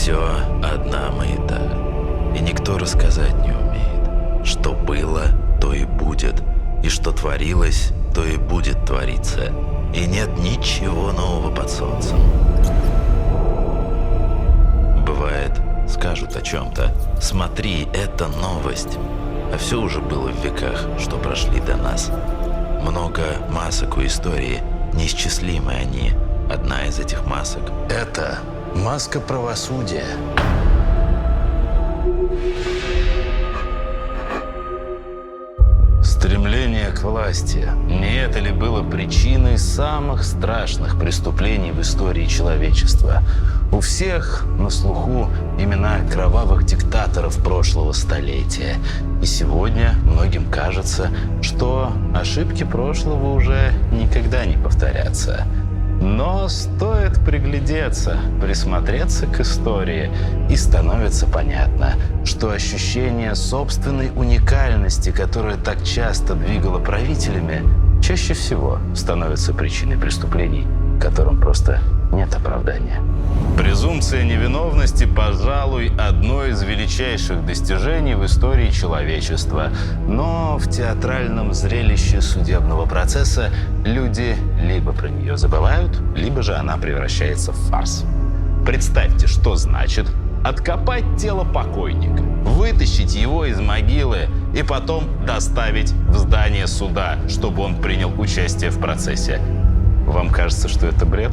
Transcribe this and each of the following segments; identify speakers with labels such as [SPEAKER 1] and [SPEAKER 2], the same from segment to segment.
[SPEAKER 1] Все одна маята, и никто рассказать не умеет. Что было, то и будет, и что творилось, то и будет твориться. И нет ничего нового под солнцем. Бывает, скажут о чем-то: смотри, это новость. А все уже было в веках, что прошли до нас. Много масок у истории, неисчислимы они. Одна из этих масок —
[SPEAKER 2] Это маска правосудия. Стремление к власти. Не это ли было причиной самых страшных преступлений в истории человечества? У всех на слуху имена кровавых диктаторов прошлого столетия. И сегодня многим кажется, что ошибки прошлого уже никогда не повторятся. Но стоит приглядеться, присмотреться к истории, и становится понятно, что ощущение собственной уникальности, которое так часто двигало правителями, чаще всего становится причиной преступлений, которым просто нет оправдания. Презумпция невиновности, пожалуй, одно из величайших достижений в истории человечества. Но в театральном зрелище судебного процесса люди либо про нее забывают, либо же она превращается в фарс. Представьте, что значит откопать тело покойника, вытащить его из могилы и потом доставить в здание суда, чтобы он принял участие в процессе. Вам кажется, что это бред?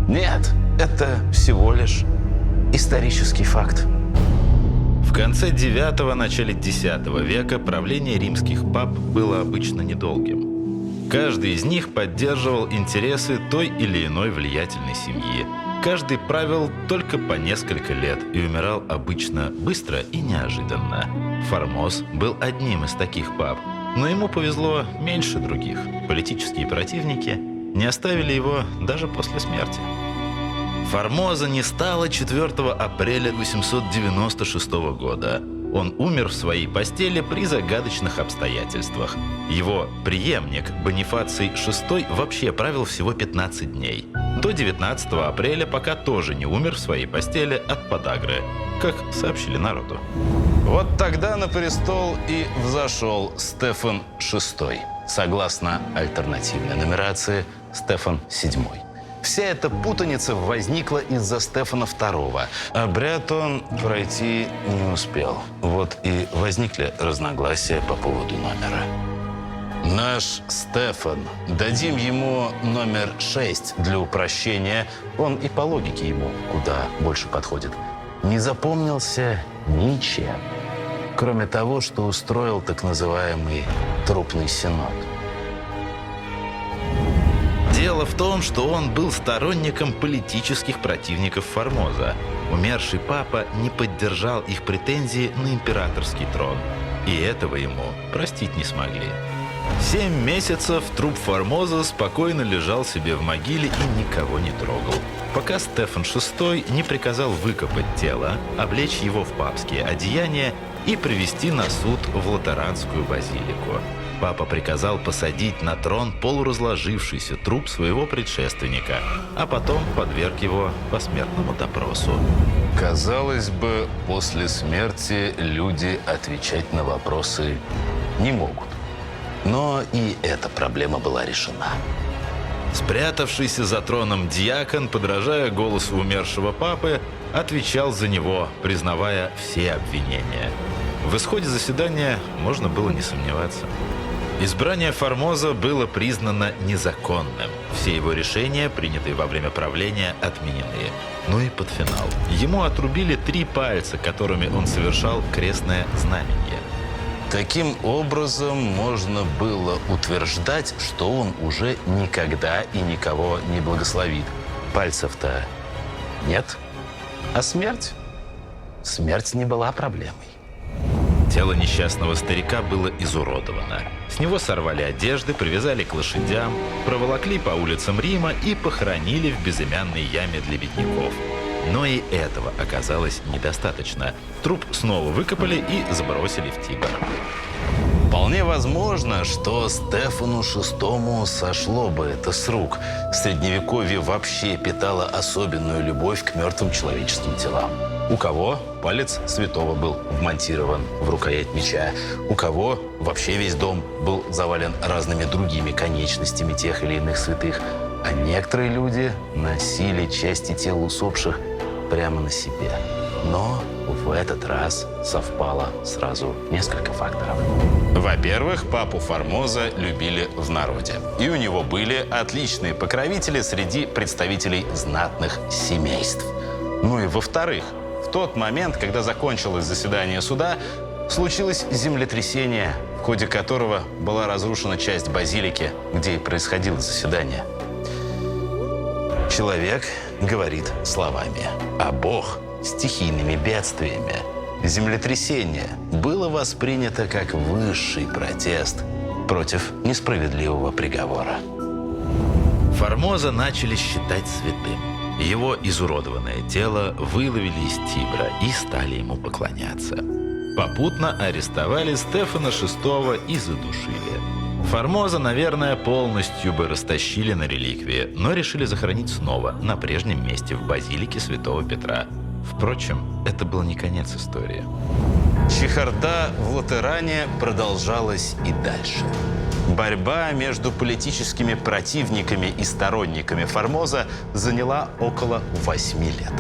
[SPEAKER 2] Нет, это всего лишь исторический факт.
[SPEAKER 1] В конце IX – начале X века правление римских пап было обычно недолгим. Каждый из них поддерживал интересы той или иной влиятельной семьи. Каждый правил только по несколько лет и умирал обычно быстро и неожиданно. Формоз был одним из таких пап, но ему повезло меньше других. Политические противники не оставили его даже после смерти. Формоза не стало 4 апреля 896 года. Он умер в своей постели при загадочных обстоятельствах. Его преемник Бонифаций VI вообще правил всего 15 дней. До 19 апреля, пока тоже не умер в своей постели от подагры, как сообщили народу.
[SPEAKER 2] Вот тогда на престол и взошел Стефан VI. Согласно альтернативной нумерации, Стефан VII. Вся эта путаница возникла из-за Стефана II. Обряд он пройти не успел. Вот и возникли разногласия по поводу номера. Наш Стефан. Дадим ему номер 6 для упрощения. Он и по логике ему куда больше подходит. Не запомнился ничем, кроме того, что устроил так называемый трупный синод.
[SPEAKER 1] Дело в том, что он был сторонником политических противников Формоза. Умерший папа не поддержал их претензии на императорский трон. И этого ему простить не смогли. 7 месяцев труп Формоза спокойно лежал себе в могиле и никого не трогал, пока Стефан VI не приказал выкопать тело, облечь его в папские одеяния и привести на суд в Латеранскую базилику. Папа приказал посадить на трон полуразложившийся труп своего предшественника, а потом подверг его посмертному допросу.
[SPEAKER 2] Казалось бы, после смерти люди отвечать на вопросы не могут. Но и эта проблема была решена.
[SPEAKER 1] Спрятавшийся за троном диакон, подражая голосу умершего папы, отвечал за него, признавая все обвинения. В исходе заседания можно было не сомневаться. Избрание Формоза было признано незаконным. Все его решения, принятые во время правления, отменены. Ну и под финал. Ему отрубили 3 пальца, которыми он совершал крестное знамение.
[SPEAKER 2] Таким образом, можно было утверждать, что он уже никогда и никого не благословит. Пальцев-то нет. А смерть? Смерть не была проблемой.
[SPEAKER 1] Тело несчастного старика было изуродовано. С него сорвали одежды, привязали к лошадям, проволокли по улицам Рима и похоронили в безымянной яме для бедняков. Но и этого оказалось недостаточно. Труп снова выкопали и сбросили в Тибр.
[SPEAKER 2] Вполне возможно, что Стефану VI сошло бы это с рук. Средневековье вообще питало особенную любовь к мертвым человеческим телам. У кого палец святого был вмонтирован в рукоять меча, у кого вообще весь дом был завален разными другими конечностями тех или иных святых. А некоторые люди носили части тел усопших прямо на себе. Но в этот раз совпало сразу несколько факторов. Во-первых, папу Формоза любили в народе. И у него были отличные покровители среди представителей знатных семейств. Ну и во-вторых, в тот момент, когда закончилось заседание суда, случилось землетрясение, в ходе которого была разрушена часть базилики, где и происходило заседание. Человек говорит словами, а Бог – стихийными бедствиями. Землетрясение было воспринято как высший протест против несправедливого приговора.
[SPEAKER 1] Формоза начали считать святым. Его изуродованное тело выловили из Тибра и стали ему поклоняться. Попутно арестовали Стефана VI и задушили. Формоза, наверное, полностью бы растащили на реликвии, но решили захоронить снова на прежнем месте в базилике Святого Петра. Впрочем, это был не конец истории.
[SPEAKER 2] Чехарда в Латеране продолжалась и дальше. Борьба между политическими противниками и сторонниками Формоза заняла около 8 лет.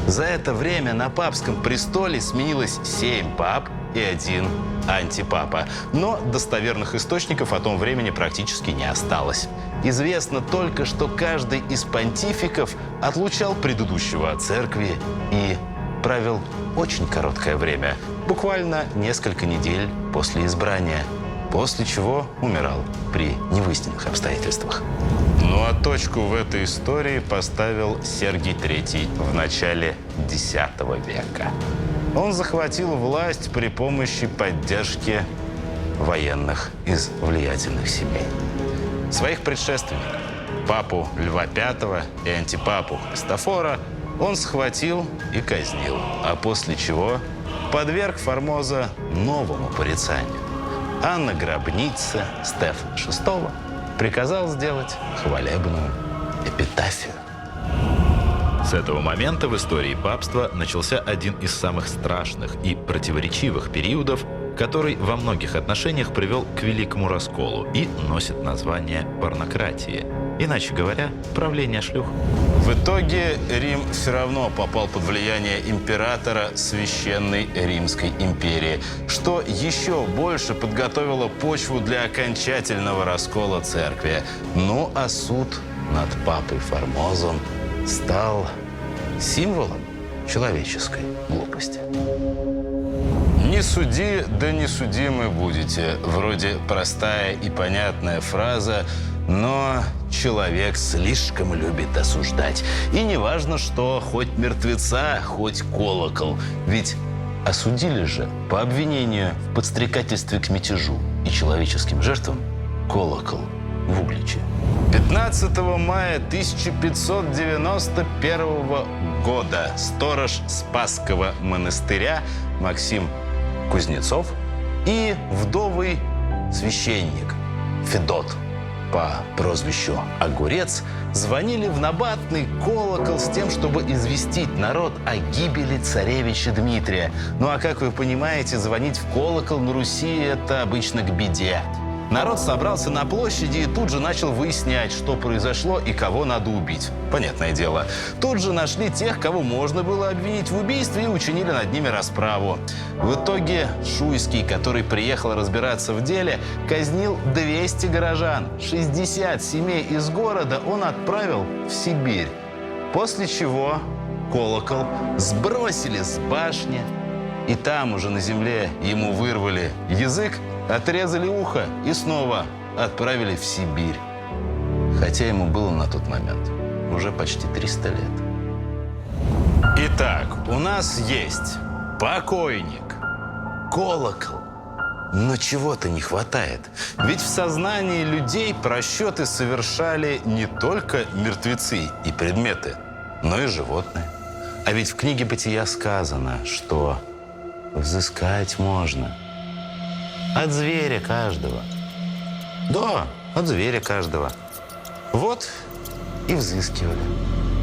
[SPEAKER 2] За это время на папском престоле сменилось 7 пап и 1 антипапа. Но достоверных источников о том времени практически не осталось. Известно только, что каждый из понтификов отлучал предыдущего от церкви и правил очень короткое время, буквально несколько недель после избрания, после чего умирал при невыясненных обстоятельствах. Ну а точку в этой истории поставил Сергий III в начале X века. Он захватил власть при помощи поддержки военных из влиятельных семей. Своих предшественников, папу Льва V и антипапу Христофора, он схватил и казнил, а после чего подверг Формоза новому порицанию. А на гробнице Стефана VI приказал сделать хвалебную эпитафию.
[SPEAKER 1] С этого момента в истории папства начался один из самых страшных и противоречивых периодов, который во многих отношениях привел к великому расколу и носит название порнократии. Иначе говоря, правление шлюх.
[SPEAKER 2] В итоге Рим все равно попал под влияние императора Священной Римской империи, что еще больше подготовило почву для окончательного раскола церкви. Ну а суд над папой Формозом стал символом человеческой глупости. «Не суди, да не судимы будете». Вроде простая и понятная фраза, но человек слишком любит осуждать. И не важно, что хоть мертвеца, хоть колокол. Ведь осудили же по обвинению в подстрекательстве к мятежу и человеческим жертвам колокол в Угличе. 15 мая 1591 года сторож Спасского монастыря Максим Кузнецов и вдовый священник Федот по прозвищу Огурец звонили в набатный колокол с тем, чтобы известить народ о гибели царевича Дмитрия. Ну а как вы понимаете, звонить в колокол на Руси – это обычно к беде. Народ собрался на площади и тут же начал выяснять, что произошло и кого надо убить. Понятное дело. Тут же нашли тех, кого можно было обвинить в убийстве, и учинили над ними расправу. В итоге Шуйский, который приехал разбираться в деле, казнил 200 горожан. 60 семей из города он отправил в Сибирь. После чего колокол сбросили с башни, и там уже на земле ему вырвали язык, отрезали ухо и снова отправили в Сибирь. Хотя ему было на тот момент уже почти 300 лет. Итак, у нас есть покойник, колокол. Но чего-то не хватает. Ведь в сознании людей просчеты совершали не только мертвецы и предметы, но и животные. А ведь в книге «Бытия» сказано, что взыскать можно От зверя каждого. Да, от зверя каждого. Вот и взыскивали.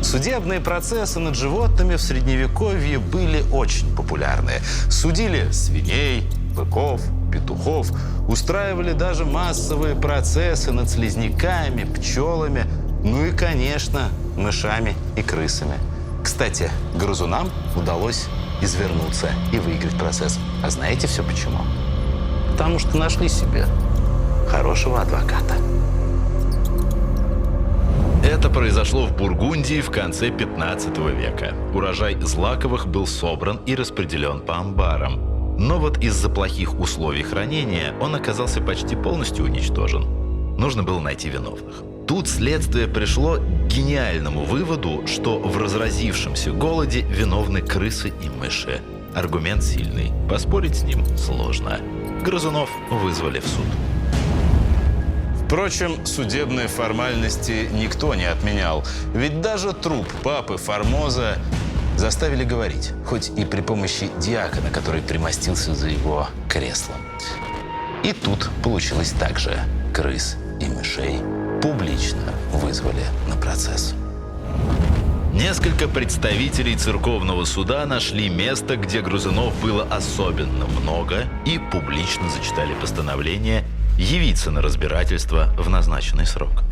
[SPEAKER 2] Судебные процессы над животными в Средневековье были очень популярны. Судили свиней, быков, петухов. Устраивали даже массовые процессы над слизняками, пчелами, ну и, конечно, мышами и крысами. Кстати, грызунам удалось извернуться и выиграть процесс. А знаете все почему? Потому что нашли себе хорошего адвоката.
[SPEAKER 1] Это произошло в Бургундии в конце 15 века. Урожай злаковых был собран и распределен по амбарам. Но вот из-за плохих условий хранения он оказался почти полностью уничтожен. Нужно было найти виновных. Тут следствие пришло к гениальному выводу, что в разразившемся голоде виновны крысы и мыши. Аргумент сильный, поспорить с ним сложно. Грызунов вызвали в суд.
[SPEAKER 2] Впрочем, судебные формальности никто не отменял. Ведь даже труп папы Формоза заставили говорить, хоть и при помощи диакона, который примостился за его креслом. И тут получилось так же. Крыс и мышей публично вызвали на процесс.
[SPEAKER 1] Несколько представителей церковного суда нашли место, где грызунов было особенно много, и публично зачитали постановление явиться на разбирательство в назначенный срок.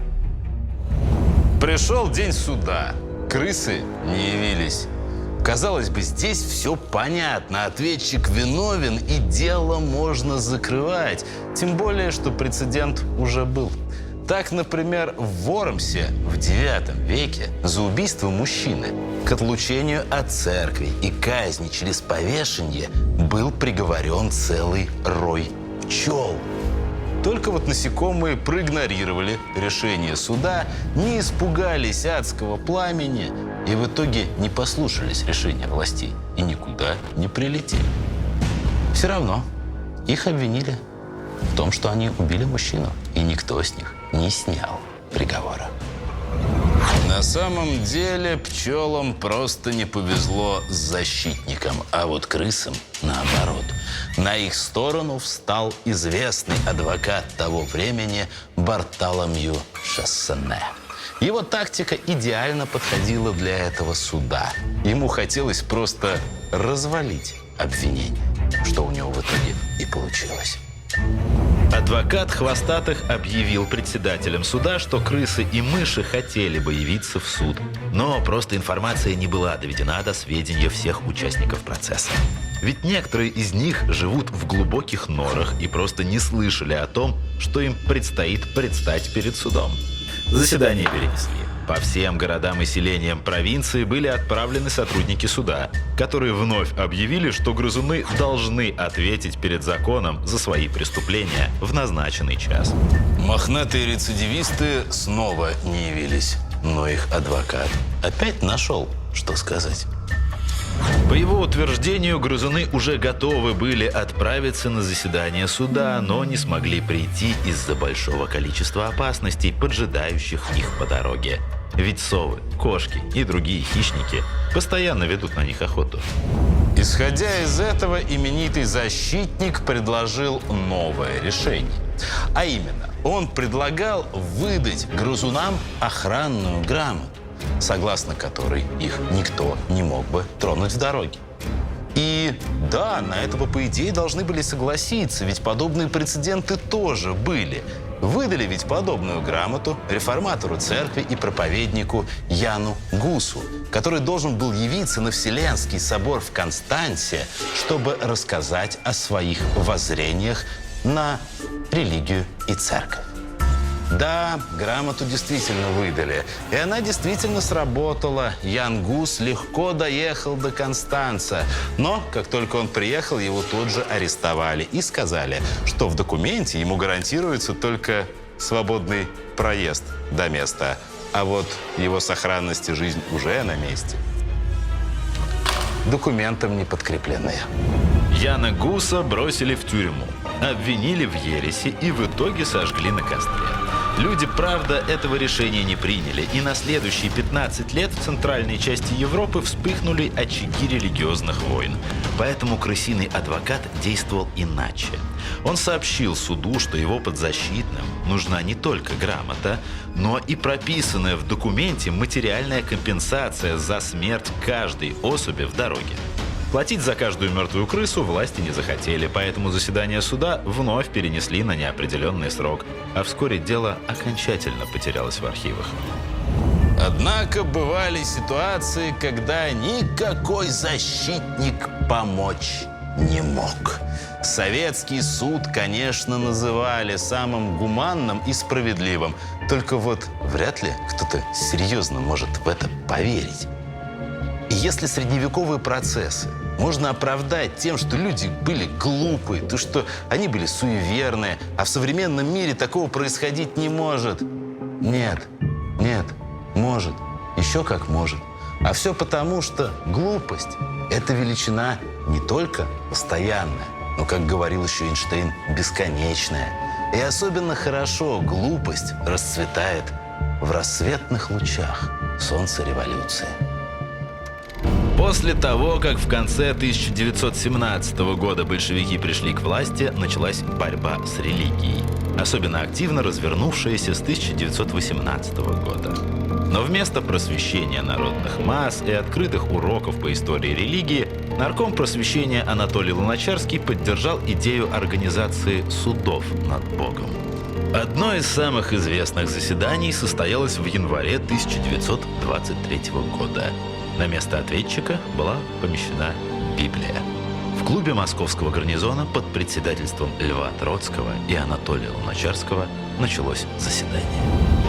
[SPEAKER 2] Пришел день суда. Крысы не явились. Казалось бы, здесь все понятно. Ответчик виновен, и дело можно закрывать. Тем более, что прецедент уже был. Так, например, в Вормсе в IX веке за убийство мужчины к отлучению от церкви и казни через повешение был приговорен целый рой пчел. Только вот насекомые проигнорировали решение суда, не испугались адского пламени и в итоге не послушались решения властей и никуда не прилетели. Все равно их обвинили в том, что они убили мужчину, и никто с них не снял приговора. На самом деле пчелам просто не повезло с защитником, а вот крысам наоборот. На их сторону встал известный адвокат того времени Бартоломью Шассене. Его тактика идеально подходила для этого суда. Ему хотелось просто развалить обвинение, что у него в итоге и получилось.
[SPEAKER 1] Адвокат Хвостатых объявил председателям суда, что крысы и мыши хотели бы явиться в суд. Но просто информация не была доведена до сведения всех участников процесса. Ведь некоторые из них живут в глубоких норах и просто не слышали о том, что им предстоит предстать перед судом. Заседание перенесли. По всем городам и селениям провинции были отправлены сотрудники суда, которые вновь объявили, что грызуны должны ответить перед законом за свои преступления в назначенный час.
[SPEAKER 2] Мохнатые рецидивисты снова не явились, но их адвокат опять нашел, что сказать.
[SPEAKER 1] По его утверждению, грызуны уже готовы были отправиться на заседание суда, но не смогли прийти из-за большого количества опасностей, поджидающих их по дороге. Ведь совы, кошки и другие хищники постоянно ведут на них охоту.
[SPEAKER 2] Исходя из этого, именитый защитник предложил новое решение. А именно, он предлагал выдать грызунам охранную грамоту, согласно которой их никто не мог бы тронуть в дороге. И да, на это по идее должны были согласиться, ведь подобные прецеденты тоже были. Выдали ведь подобную грамоту реформатору церкви и проповеднику Яну Гусу, который должен был явиться на Вселенский собор в Констанце, чтобы рассказать о своих воззрениях на религию и церковь. Да, грамоту действительно выдали, и она действительно сработала. Ян Гус легко доехал до Констанца, но как только он приехал, его тут же арестовали и сказали, что в документе ему гарантируется только свободный проезд до места, а вот его сохранность и жизнь уже на месте. Документом не подкреплены.
[SPEAKER 1] Яна Гуса бросили в тюрьму, обвинили в ереси и в итоге сожгли на костре. Люди, правда, этого решения не приняли, и на следующие 15 лет в центральной части Европы вспыхнули очаги религиозных войн. Поэтому крысиный адвокат действовал иначе. Он сообщил суду, что его подзащитным нужна не только грамота, но и прописанная в документе материальная компенсация за смерть каждой особи в дороге. Платить за каждую мертвую крысу власти не захотели, поэтому заседание суда вновь перенесли на неопределенный срок, а вскоре дело окончательно потерялось в архивах.
[SPEAKER 2] Однако бывали ситуации, когда никакой защитник помочь не мог. Советский суд, конечно, называли самым гуманным и справедливым. Только вот вряд ли кто-то серьезно может в это поверить. И если средневековые процессы можно оправдать тем, что люди были глупые, то что они были суеверные, а в современном мире такого происходить не может. Нет, может. Еще как может. А все потому, что глупость – это величина не только постоянная, но, как говорил еще Эйнштейн, бесконечная. И особенно хорошо глупость расцветает в рассветных лучах солнца революции.
[SPEAKER 1] После того, как в конце 1917 года большевики пришли к власти, началась борьба с религией, особенно активно развернувшаяся с 1918 года. Но вместо просвещения народных масс и открытых уроков по истории религии, нарком просвещения Анатолий Луначарский поддержал идею организации судов над Богом. Одно из самых известных заседаний состоялось в январе 1923 года. На место ответчика была помещена Библия. В клубе московского гарнизона под председательством Льва Троцкого и Анатолия Луначарского началось заседание.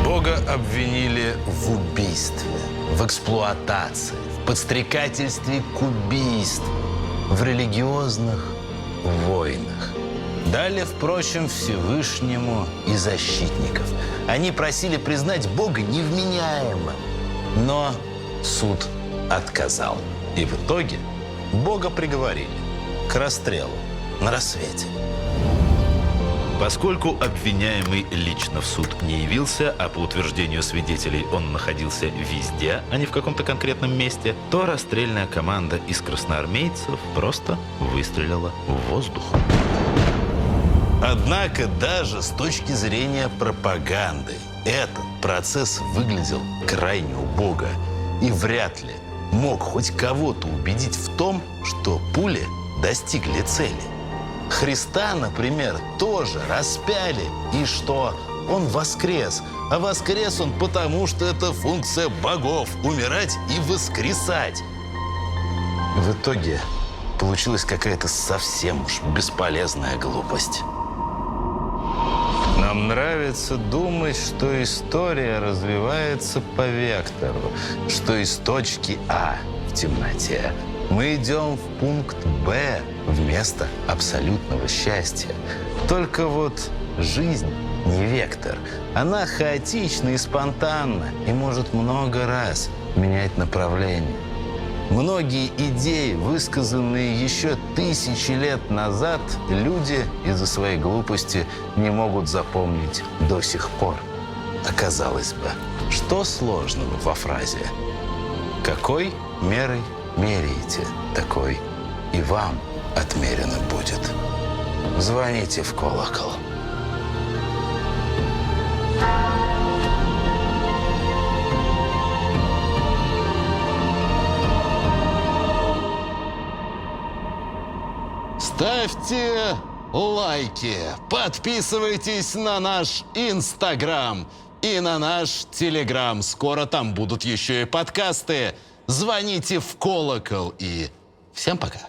[SPEAKER 2] Бога обвинили в убийстве, в эксплуатации, в подстрекательстве к убийству, в религиозных войнах. Дали, впрочем, Всевышнему и защитников. Они просили признать Бога невменяемым, но суд отказал. И в итоге Бога приговорили к расстрелу на рассвете.
[SPEAKER 1] Поскольку обвиняемый лично в суд не явился, а по утверждению свидетелей он находился везде, а не в каком-то конкретном месте, то расстрельная команда из красноармейцев просто выстрелила в воздух.
[SPEAKER 2] Однако даже с точки зрения пропаганды этот процесс выглядел крайне убого и вряд ли мог хоть кого-то убедить в том, что пули достигли цели. Христа, например, тоже распяли, и что? Он воскрес. А воскрес он потому, что это функция богов – умирать и воскресать. В итоге получилась какая-то совсем уж бесполезная глупость. Нам нравится думать, что история развивается по вектору, что из точки А в темноте мы идем в пункт Б вместо абсолютного счастья. Только вот жизнь не вектор. Она хаотична и спонтанна и может много раз менять направление. Многие идеи, высказанные еще тысячи лет назад, люди из-за своей глупости не могут запомнить до сих пор. Оказалось бы, что сложного во фразе «Какой мерой меряете, такой и вам отмерено будет». Звоните в колокол. Ставьте лайки, подписывайтесь на наш Инстаграм и на наш Телеграм. Скоро там будут еще и подкасты. Звоните в колокол и всем пока.